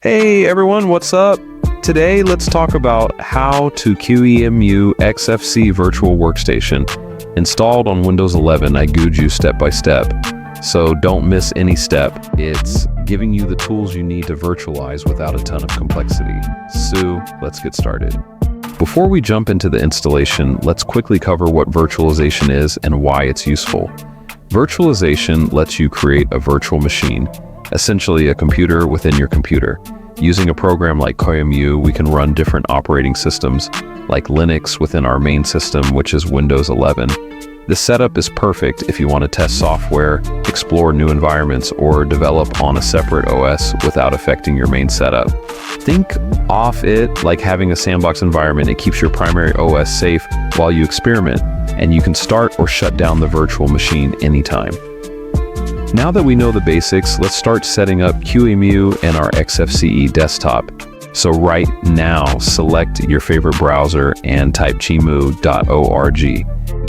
Hey everyone, what's up? Today let's talk about how to QEMU Xfce Virtual Workstation. Installed on Windows 11, I guide you step by step, so don't miss any step. It's giving you the tools you need to virtualize without a ton of complexity. So let's get started. Before we jump into the installation, let's quickly cover what virtualization is and why it's useful. Virtualization lets you create a virtual machine, essentially a computer within your computer. Using a program like QEMU, we can run different operating systems, like Linux within our main system, which is Windows 11. This setup is perfect if you want to test software, explore new environments, or develop on a separate OS without affecting your main setup. Think of it like having a sandbox environment. It keeps your primary OS safe while you experiment, and you can start or shut down the virtual machine anytime. Now that we know the basics, let's start setting up QEMU and our Xfce desktop. So right now, select your favorite browser and type qemu.org.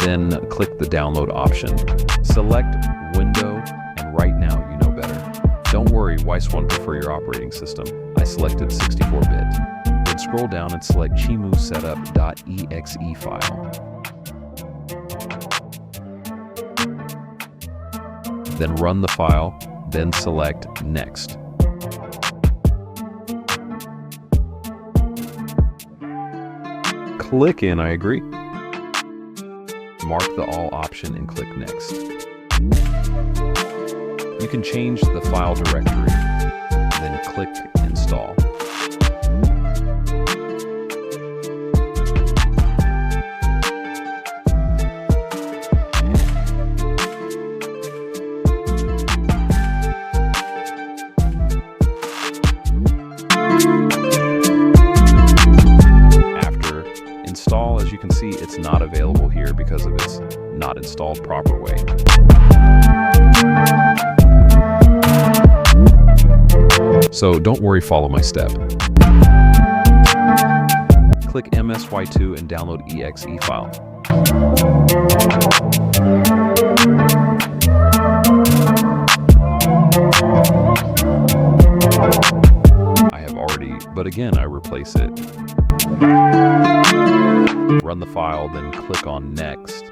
Then click the download option. Select Window, and right now you know better. Don't worry, Weiss won't prefer your operating system. I selected 64-bit. Then scroll down and select qemu setup.exe file. Then run the file, then select Next. Click in I agree. Mark the All option and click Next. You can change the file directory, then click Install. Install, as you can see, it's not available here because of its not installed proper way. So don't worry, follow my step. Click MSY2 and download exe file. I have already, but again, I replace it. Run the file, then click on Next.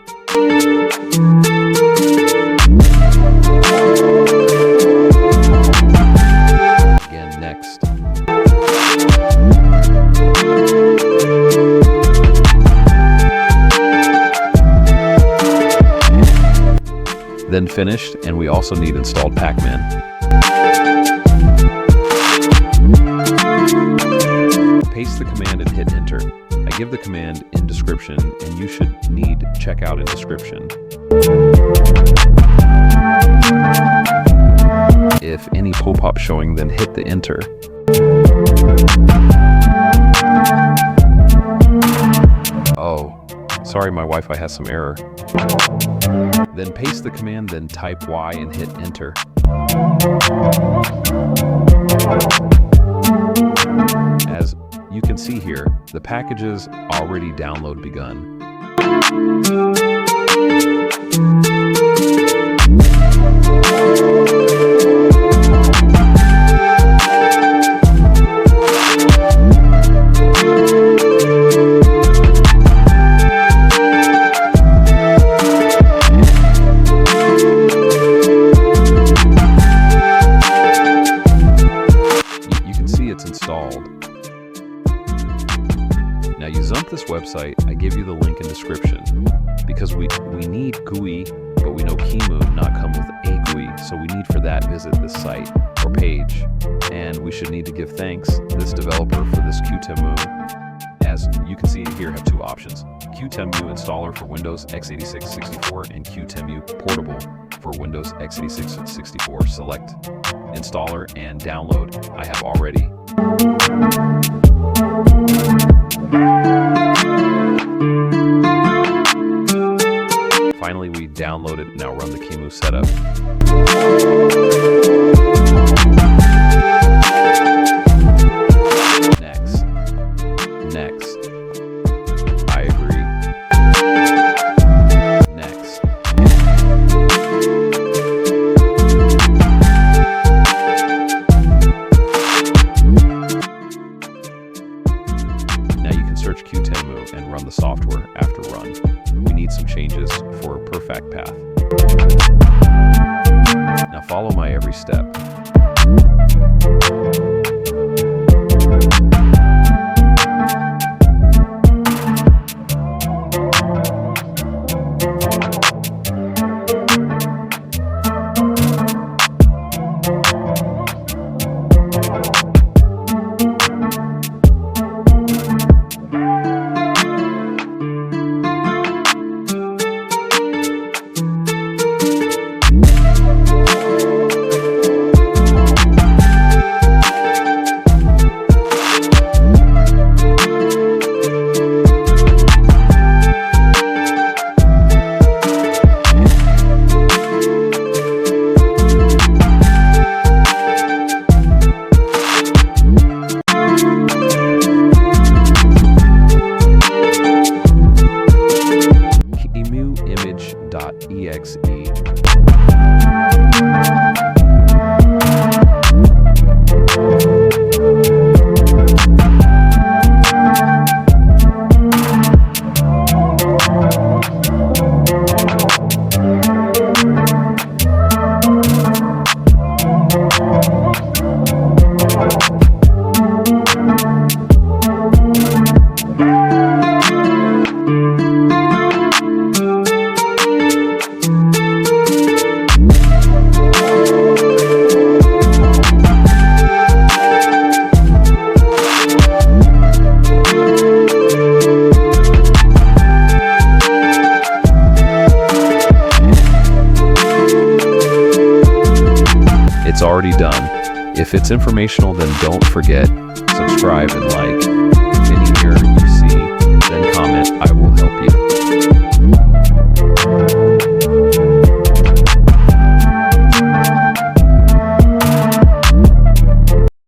Again, Next. Then finished, and we also need installed Pacman. Paste the command and hit enter. I give the command in description, and you should need checkout in description. If any pop-up showing, then hit the enter. Oh, sorry, my Wi-Fi has some error. Then paste the command, then type Y and hit enter. As you can see here, the packages already download begun. You can see it's installed. Now you jump this website, I give you the link in description, because we need GUI, but we know QEMU not come with a GUI, so we need for that visit this site or page, and we should need to give thanks this developer for this QEMU. As you can see here, have two options: QEMU installer for Windows x86 64 and QEMU portable for Windows x86 64. Select installer and download. I have already. Finally, we download it. Now run the QEMU setup. Next. Next. I agree. Next. the software after run. We need some changes for a perfect path. Now follow my every step. QEMU.exe. It's already done. If it's informational, then don't forget, subscribe and like.